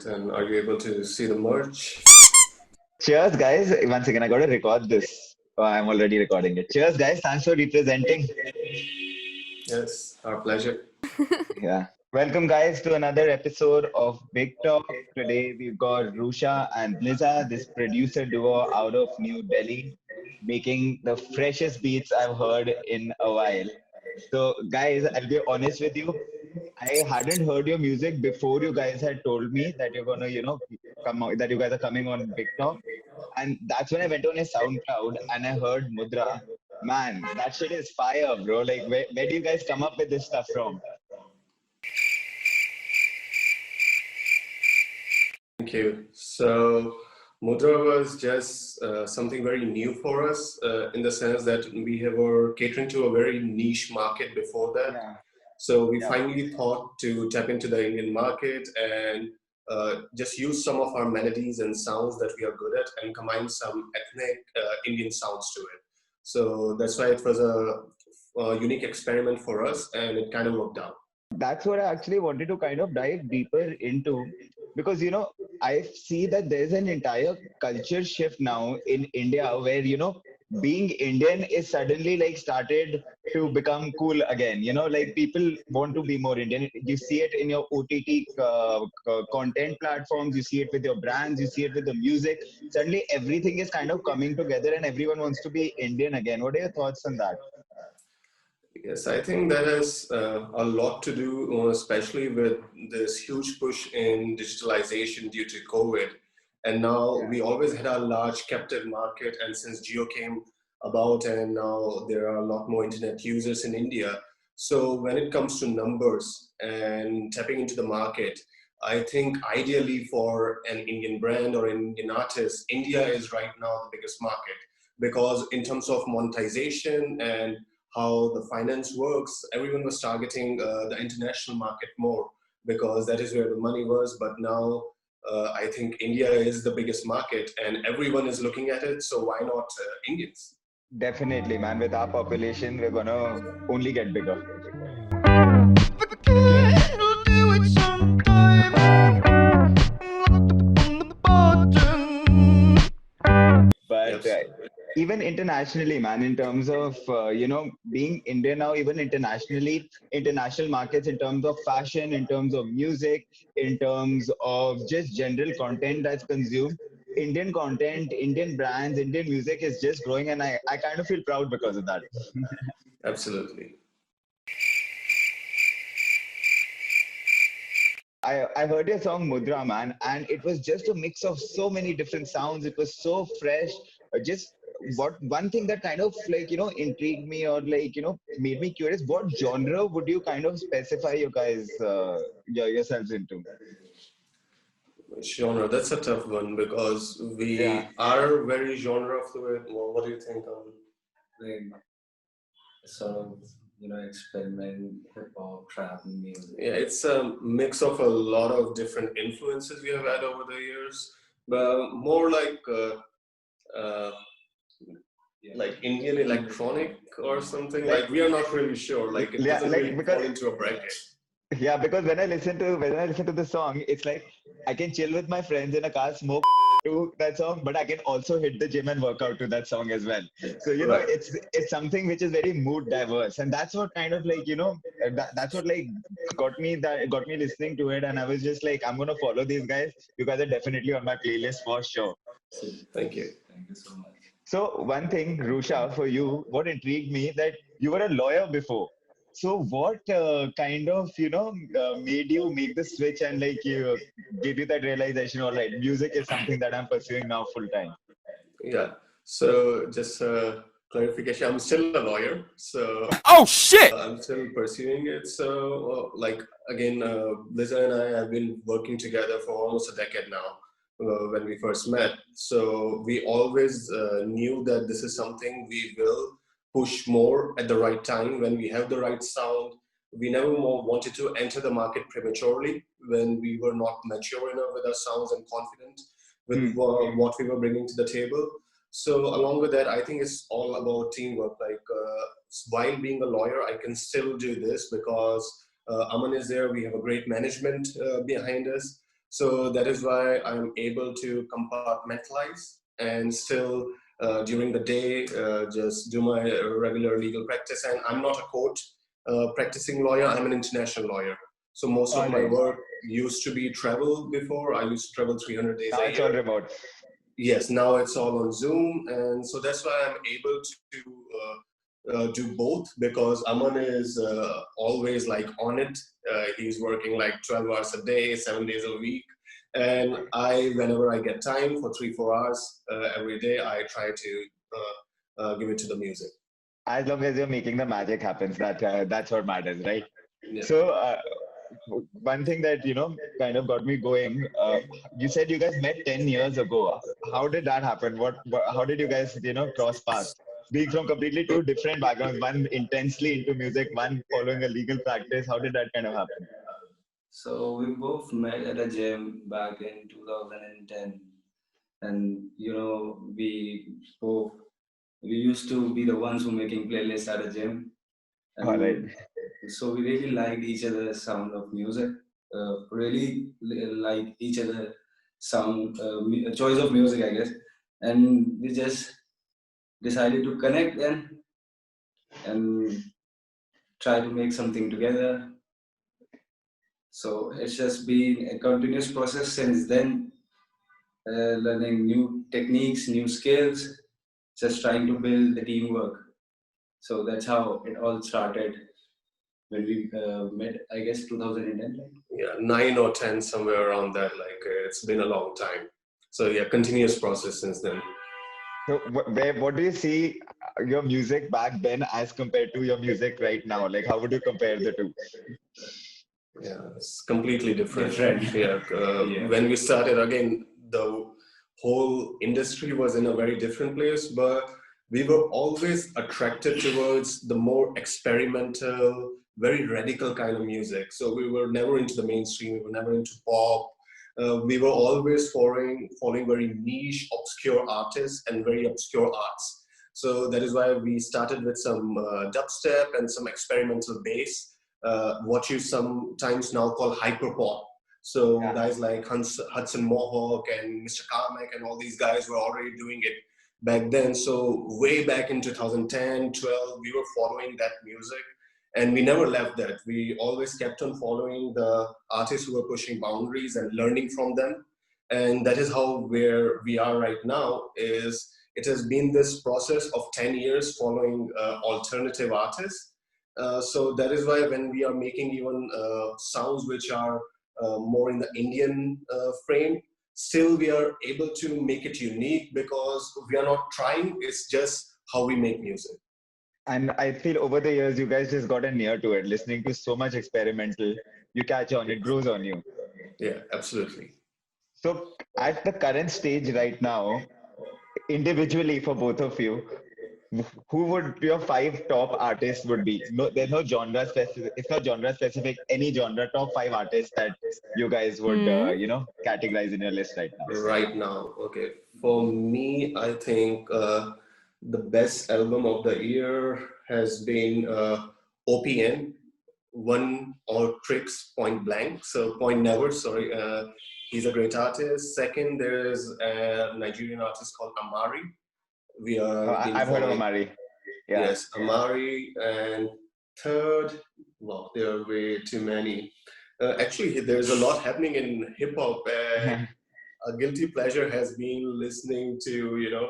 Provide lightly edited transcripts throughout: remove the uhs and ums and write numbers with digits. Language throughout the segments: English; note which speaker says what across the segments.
Speaker 1: right. And are you able to see the merch?
Speaker 2: Cheers, guys. Once again, I got to record this. Oh, I'm already recording it. Cheers, guys. Thanks for representing.
Speaker 1: Yes, our pleasure.
Speaker 2: Yeah. Welcome, guys, to another episode of Big Talk. Today, we've got Rusha and Blizza, this producer duo out of New Delhi, making the freshest beats I've heard in a while. So, guys, I'll be honest with you. I hadn't heard your music before you guys had told me that you're gonna, come out, that you guys are coming on Big Talk. And that's when I went on a SoundCloud and I heard Mudra. Man, that shit is fire, bro. Like, where do you guys come up with this stuff from?
Speaker 1: Thank you. So, Mudra was just something very new for us in the sense that were catering to a very niche market before that.
Speaker 2: Yeah.
Speaker 1: So, we finally thought to tap into the Indian market and just use some of our melodies and sounds that we are good at and combine some ethnic Indian sounds to it. So, that's why it was a unique experiment for us and it kind of worked out.
Speaker 2: That's what I actually wanted to kind of dive deeper into because, I see that there's an entire culture shift now in India where, being Indian is suddenly like started to become cool again. Like people want to be more Indian. You see it in your OTT content platforms, you see it with your brands, you see it with the music. Suddenly everything is kind of coming together and everyone wants to be Indian again. What are your thoughts on that?
Speaker 1: Yes, I think that has a lot to do, especially with this huge push in digitalization due to COVID. And now we always had a large captive market, and since Geo came about, and now there are a lot more internet users in India. So when it comes to numbers and tapping into the market, I think ideally for an Indian brand or an Indian artist, India is right now the biggest market because in terms of monetization and how the finance works, everyone was targeting the international market more because that is where the money was. But now I think India is the biggest market and everyone is looking at it. So why not Indians?
Speaker 2: Definitely, man. With our population, we're gonna only get bigger. But even internationally, man, in terms of being Indian now, even internationally, international markets in terms of fashion, in terms of music, in terms of just general content that's consumed, Indian content, Indian brands, Indian music is just growing, and I kind of feel proud because of that.
Speaker 1: Absolutely.
Speaker 2: I heard your song Mudra Man, and it was just a mix of so many different sounds. It was so fresh. Just what one thing that kind of like intrigued me or like made me curious. What genre would you kind of specify you guys yourselves into?
Speaker 1: Genre, that's a tough one because we are very genre fluid. Well, what do you think on?
Speaker 3: Sort of, experiment, hip hop, trap, and music.
Speaker 1: Yeah, it's a mix of a lot of different influences we have had over the years, but more like Indian electronic or something. Like we are not really sure. Like it doesn't really fall into a bracket.
Speaker 2: Yeah, because when I listen to the song, it's like I can chill with my friends in a car, smoke to that song, but I can also hit the gym and work out to that song as well. So it's something which is very mood diverse, and that's what kind of like that's what like got me listening to it, and I was just like, I'm gonna follow these guys. You guys are definitely on my playlist for sure.
Speaker 1: Thank you.
Speaker 3: Thank you so much.
Speaker 2: So one thing, Rusha, for you, what intrigued me that you were a lawyer before. So what kind of made you make the switch and like you give you that realization? All right, music is something that I'm pursuing now full time.
Speaker 1: Yeah. So just clarification, I'm still a lawyer. So
Speaker 4: oh shit,
Speaker 1: I'm still pursuing it. So like again, Blizza and I have been working together for almost a decade now. When we first met, so we always knew that this is something we will push more at the right time when we have the right sound. We never more wanted to enter the market prematurely when we were not mature enough with our sounds and confident with what we were bringing to the table. So along with that, I think it's all about teamwork. Like while being a lawyer, I can still do this because Aman is there. We have a great management behind us. So that is why I'm able to compartmentalize and still during the day just do my regular legal practice. And I'm not a court practicing lawyer, I'm an international lawyer. So most of my work used to be travel before. I used to travel 300 days
Speaker 2: Now
Speaker 1: a
Speaker 2: it's
Speaker 1: year.
Speaker 2: all remote.
Speaker 1: Yes, now it's all on Zoom. And so that's why I'm able to do both, because Aman is always like on it. He's working like 12 hours a day, 7 days a week. And I, whenever I get time for 3-4 hours every day, I try to give it to the music.
Speaker 2: As long as you're making the magic happens, that's what matters, right?
Speaker 1: Yeah.
Speaker 2: So one thing that kind of got me going. You said you guys met 10 years ago. How did that happen? How did you guys cross paths? Being from completely two different backgrounds, one intensely into music, one following a legal practice. How did that kind of happen?
Speaker 3: So we both met at a gym back in 2010, and we used to be the ones who making playlists at a gym,
Speaker 2: All right.
Speaker 3: and so we really liked each other's sound of music. Like each other sound choice of music, I guess, and we just decided to connect then and try to make something together. So it's just been a continuous process since then, learning new techniques, new skills, just trying to build the teamwork. So that's how it all started when we met, I guess, 2010.
Speaker 1: Yeah, 9 or 10, somewhere around that. Like it's been a long time. So yeah, continuous process since then.
Speaker 2: So what do you see your music back then as compared to your music right now? Like, how would you compare the two?
Speaker 1: Yeah, it's completely different.
Speaker 3: Different.
Speaker 1: Yeah. When we started, again, the whole industry was in a very different place, but we were always attracted towards the more experimental, very radical kind of music. So we were never into the mainstream, we were never into pop. We were always following very niche, obscure artists and very obscure arts. So that is why we started with some dubstep and some experimental bass, what you sometimes now call hyperpop. So guys like Hudson Mohawk and Mr. Carmack and all these guys were already doing it back then. So way back in 2010, 12, we were following that music. And we never left that. We always kept on following the artists who were pushing boundaries and learning from them. And that is how where we are right now is it has been this process of 10 years following alternative artists. So that is why when we are making even sounds which are more in the Indian frame, still we are able to make it unique because we are not trying, it's just how we make music.
Speaker 2: And I feel over the years, you guys just gotten near to it, listening to so much experimental, you catch on, it grows on you.
Speaker 1: Yeah, absolutely.
Speaker 2: So at the current stage right now, individually for both of you, who would your 5 top artists would be? No, there's no genre specific. It's not genre specific. Any genre, top 5 artists that you guys would, categorize in your list right now.
Speaker 1: Right now, okay. For me, I think the best album of the year has been OPN, One or Tricks Point Blank. So Point Never, sorry. He's a great artist. Second, there's a Nigerian artist called Amari. We are
Speaker 2: I've heard of Amari. Yeah.
Speaker 1: Yes, Amari. And third, well, there are way too many. Actually, there's a lot happening in hip hop. A guilty pleasure has been listening to,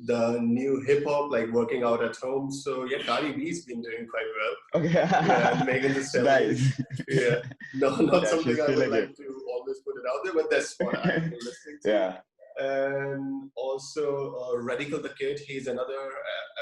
Speaker 1: the new hip hop, like working out at home. So yeah, Cardi B's been doing quite well.
Speaker 2: Okay.
Speaker 1: Yeah, Megan Thee Stallion.
Speaker 2: Nice.
Speaker 1: Yeah, no, not
Speaker 2: Yeah,
Speaker 1: something
Speaker 2: she's
Speaker 1: I would
Speaker 2: killing
Speaker 1: like
Speaker 2: it.
Speaker 1: to always put it out there, but that's what I've been listening to.
Speaker 2: Yeah.
Speaker 1: And also Radical the Kid, he's another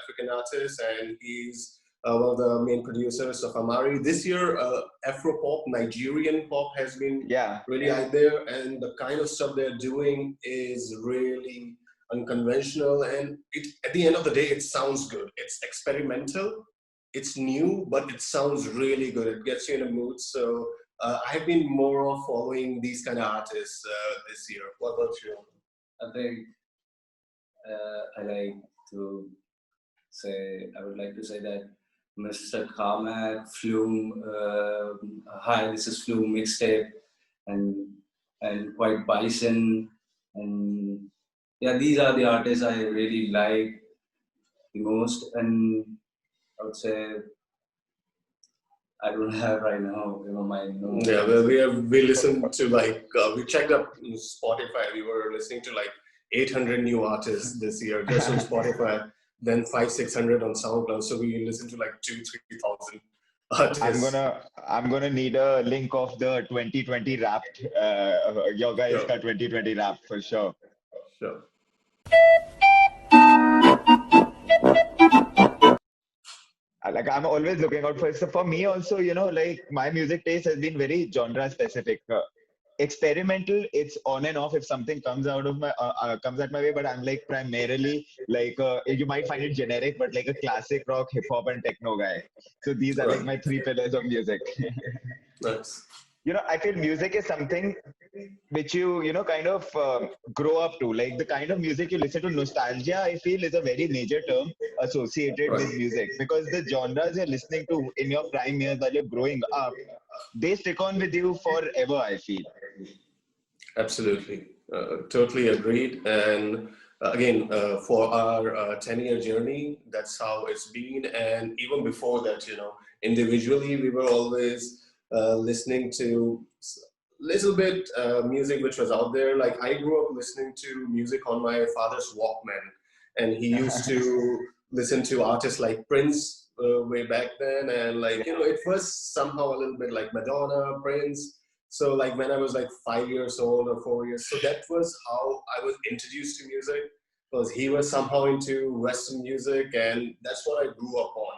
Speaker 1: African artist, and he's one of the main producers of Amari. This year, Afro-pop, Nigerian pop has been really out there, and the kind of stuff they're doing is really unconventional, and at the end of the day, it sounds good. It's experimental, it's new, but it sounds really good. It gets you in a mood. So I've been more of following these kind of artists this year. What about you?
Speaker 3: I think I would like to say that Mr. Carmack, Flume, Hi, this is Flume mixtape, and and quite bison. And yeah, these are the artists I really like the most. And I would say I don't have right now, my nose.
Speaker 1: Yeah, well, we listened to like we checked up Spotify. We were listening to like 800 new artists this year just on Spotify. Then 500-600 on SoundCloud. So we listened to like 2,000-3,000 artists.
Speaker 2: I'm gonna need a link of the 2020 Wrapped. Your guys
Speaker 1: Sure.
Speaker 2: got 2020 Wrapped for sure.
Speaker 1: Sure.
Speaker 2: Like I'm always looking out for. So for me also, like my music taste has been very genre specific. Experimental, it's on and off if something comes out of my comes at my way, but I'm like primarily like you might find it generic, but like a classic rock, hip hop, and techno guy. So these are like my three pillars of music.
Speaker 1: Nice.
Speaker 2: I feel music is something which you kind of grow up to. Like the kind of music you listen to, nostalgia, I feel, is a very major term associated
Speaker 1: Right.
Speaker 2: with music, because the genres you're listening to in your prime years while you're growing up, they stick on with you forever, I feel.
Speaker 1: Absolutely. Totally agreed. And again, for our 10-year journey, that's how it's been. And even before that, individually, we were always listening to little bit music which was out there. Like I grew up listening to music on my father's Walkman, and he used to listen to artists like Prince way back then. And like, it was somehow a little bit like Madonna, Prince. So like when I was like 5 years old or 4 years, so that was how I was introduced to music, because he was somehow into Western music, and that's what I grew up on.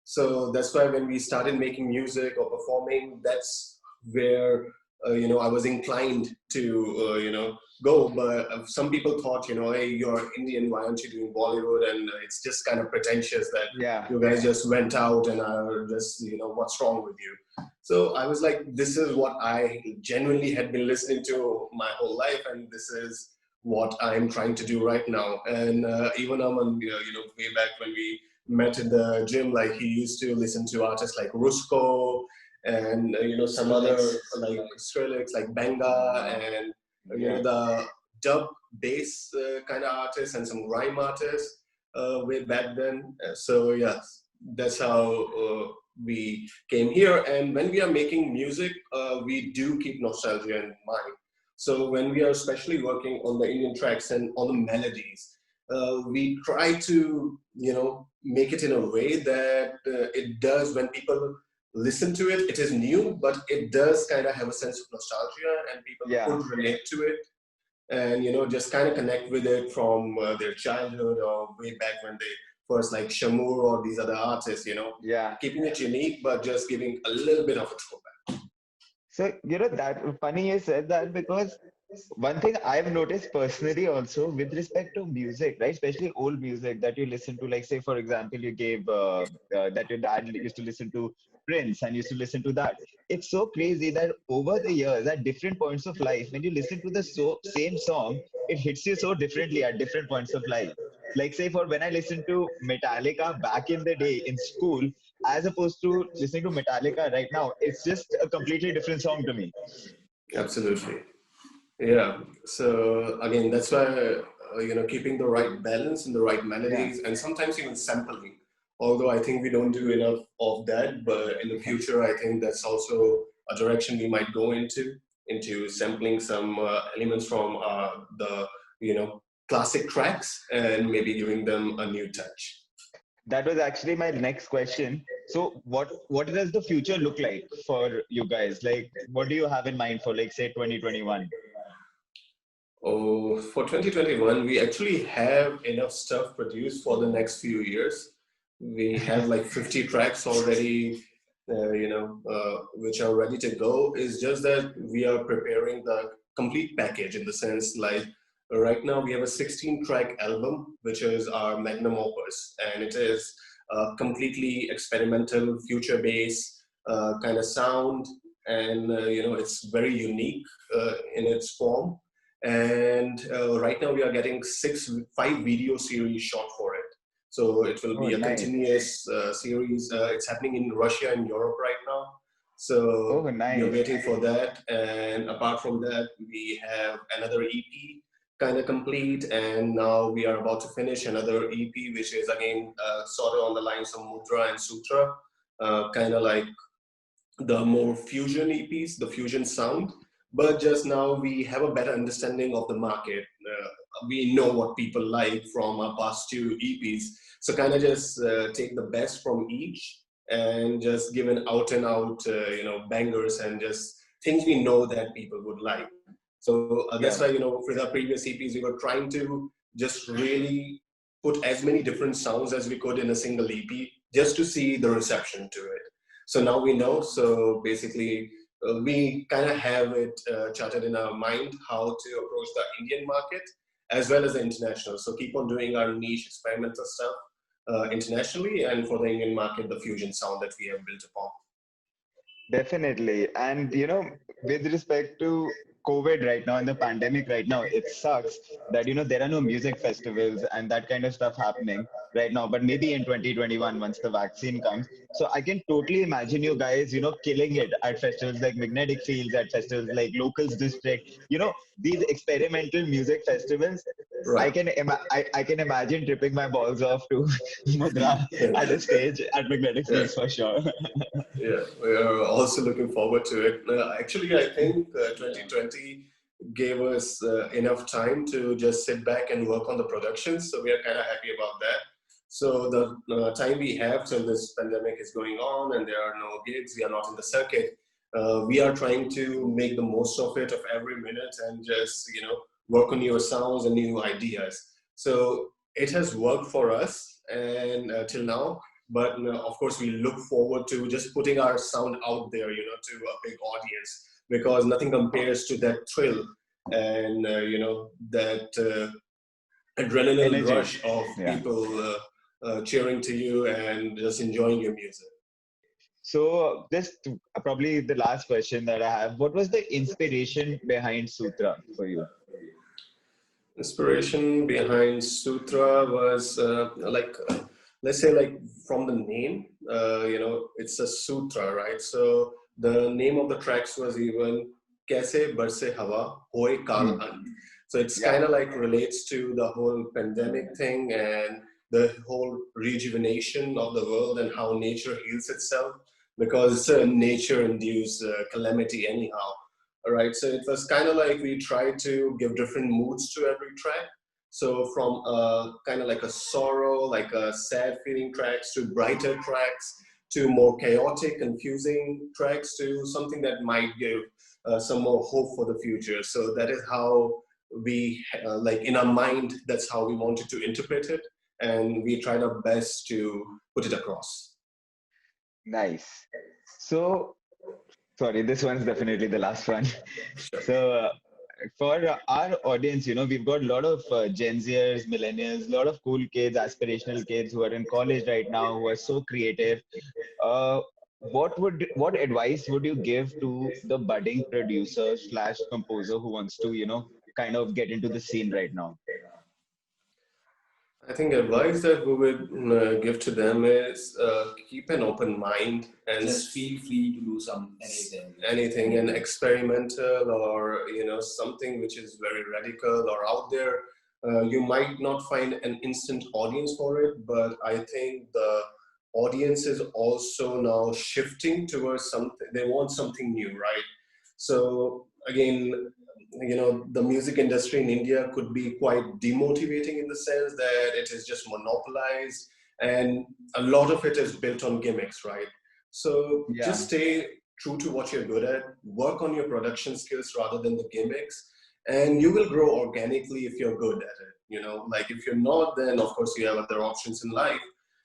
Speaker 1: So that's why when we started making music or performing, that's where I was inclined to go. But some people thought, hey, you're Indian, why aren't you doing Bollywood? And it's just kind of pretentious that you guys just went out and are just, what's wrong with you? So I was like, this is what I genuinely had been listening to my whole life, and this is what I'm trying to do right now. And even Aman, way back when we met in the gym, like he used to listen to artists like Rusko and some other like Skrillex, like Benga, and the dub bass kind of artists and some grime artists way back then. So yes, that's how we came here. And when we are making music, we do keep nostalgia in mind. So when we are especially working on the Indian tracks and on the melodies, we try to make it in a way that it does, when people listen to it, it is new, but it does kind of have a sense of nostalgia, and people could relate to it, and just kind of connect with it from their childhood or way back when they first like Shamur or these other artists, keeping it unique, but just giving a little bit of a throwback.
Speaker 2: So, that funny you said that, because one thing I've noticed personally also with respect to music, right? Especially old music that you listen to, like say, for example, you gave that your dad used to listen to Prince and used to listen to that. It's so crazy that over the years, at different points of life, when you listen to the same song, it hits you so differently at different points of life. Like say, for when I listened to Metallica back in the day in school, as opposed to listening to Metallica right now, it's just a completely different song to me.
Speaker 1: Absolutely. Yeah. So again, that's why keeping the right balance and the right melodies, and sometimes even sampling. Although I think we don't do enough of that, but in the future, I think that's also a direction we might go into sampling some elements from the classic tracks and maybe giving them a new touch.
Speaker 2: That was actually my next question. So what does the future look like for you guys? Like, what do you have in mind for, like, say, 2021?
Speaker 1: Oh, for 2021, we actually have enough stuff produced for the next few years. We have like 50 tracks already, which are ready to go. It's just that we are preparing the complete package, in the sense like right now we have a 16-track album, which is our magnum opus, and it is completely experimental, future-based kind of sound, and it's very unique in its form. And right now we are getting 5 video series shot for it. So it will be a continuous series. It's happening in Russia and Europe right now. So
Speaker 2: Oh,
Speaker 1: we are
Speaker 2: nice.
Speaker 1: waiting for that. And apart from that, we have another EP kind of complete. And now we are about to finish another EP, which is again sort of on the lines of Mudra and Sutra, kind of like the more fusion EPs, the fusion sound. But just now we have a better understanding of the market. We know what people like from our past two EPs. So kind of just take the best from each and just give an out and out, bangers and just things we know that people would like. So that's
Speaker 2: Yeah.
Speaker 1: why, with our previous EPs, we were trying to just really put as many different sounds as we could in a single EP just to see the reception to it. So now we know. So basically, we kind of have it charted in our mind how to approach the Indian market as well as the international. So keep on doing our niche experimental stuff internationally, and for the Indian market, the fusion sound that we have built upon.
Speaker 2: Definitely. And, with respect to COVID right now and the pandemic right now, it sucks that, there are no music festivals and that kind of stuff happening right now. But maybe in 2021, once the vaccine comes. So I can totally imagine you guys, killing it at festivals like Magnetic Fields, at festivals like Locals District, these experimental music festivals.
Speaker 1: Right.
Speaker 2: I can imagine tripping my balls off to Mudra at a stage at Magnetic
Speaker 1: Yeah.
Speaker 2: Fields for sure.
Speaker 1: Yeah, we are also looking forward to it. Actually, I think 2020 gave us enough time to just sit back and work on the production. So we are kind of happy about that. So the time we have till this pandemic is going on and there are no gigs, we are not in the circuit. We are trying to make the most of it, of every minute, and just work on new sounds and new ideas. So it has worked for us, and till now. But of course, we look forward to just putting our sound out there, to a big audience, because nothing compares to that thrill and that adrenaline
Speaker 2: Energy.
Speaker 1: rush of
Speaker 2: Yeah.
Speaker 1: people cheering to you and just enjoying your music.
Speaker 2: So just probably the last question that I have, what was the inspiration behind Sutra for you?
Speaker 1: Inspiration behind Sutra was let's say like from the name, it's a sutra, right? So the name of the tracks was even Kaise Barse Hawa Hoy Kal
Speaker 2: Hmm.
Speaker 1: Ant. So it's
Speaker 2: Yeah.
Speaker 1: kind of like relates to the whole pandemic thing and the whole rejuvenation of the world and how nature heals itself, because it's a nature-induced calamity anyhow. All right, so it was kind of like we tried to give different moods to every track. So from kind of like a sorrow, like a sad feeling tracks, to brighter tracks, to more chaotic, confusing tracks, to something that might give some more hope for the future. So that is how we, like in our mind, that's how we wanted to interpret it. And we tried our best to put it across.
Speaker 2: Nice. So, sorry, this one's definitely the last one.
Speaker 1: Sure.
Speaker 2: So, for our audience, we've got a lot of Gen Zers, millennials, a lot of cool kids, aspirational kids who are in college right now, who are so creative. What advice would you give to the budding producer slash composer who wants to, kind of get into the scene right now?
Speaker 1: I think advice that we would give to them is keep an open mind and
Speaker 3: Just feel free to do
Speaker 1: anything and experimental, or something which is very radical or out there. You might not find an instant audience for it, but I think the audience is also now shifting towards something. They want something new, right? So again, the music industry in India could be quite demotivating in the sense that it is just monopolized, and a lot of it is built on gimmicks, right? So
Speaker 2: Yeah.
Speaker 1: just stay true to what you're good at, work on your production skills rather than the gimmicks, and you will grow organically if you're good at it. Like if you're not, then of course you have other options in life,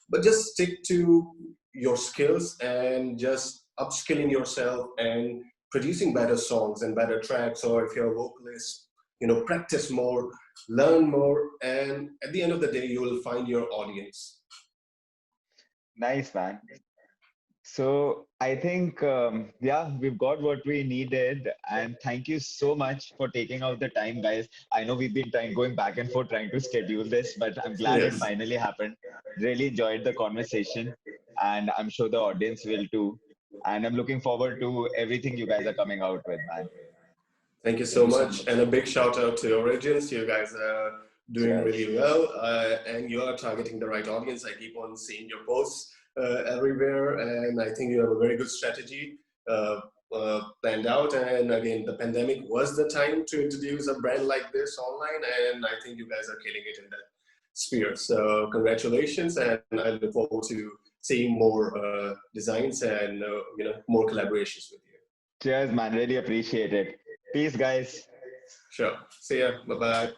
Speaker 1: but just stick to your skills and just upskilling yourself and producing better songs and better tracks. Or if you're a vocalist, practice more, learn more, and at the end of the day, you will find your audience.
Speaker 2: Nice, man. So I think, yeah, we've got what we needed. And thank you so much for taking out the time, guys. I know we've been going back and forth trying to schedule this, but I'm glad it
Speaker 1: Yes.
Speaker 2: finally happened. Really enjoyed the conversation, and I'm sure the audience will too. And I'm looking forward to everything you guys are coming out with, man.
Speaker 1: Thank you so much. And a big shout out to Origins. You guys are doing really well, and you are targeting the right audience. I keep on seeing your posts everywhere, and I think you have a very good strategy planned out. And again, the pandemic was the time to introduce a brand like this online, and I think you guys are killing it in that sphere. So congratulations, and I look forward to seeing more designs and more collaborations with you.
Speaker 2: Cheers, man. Really appreciate it. Peace, guys.
Speaker 1: Sure. See ya. Bye bye.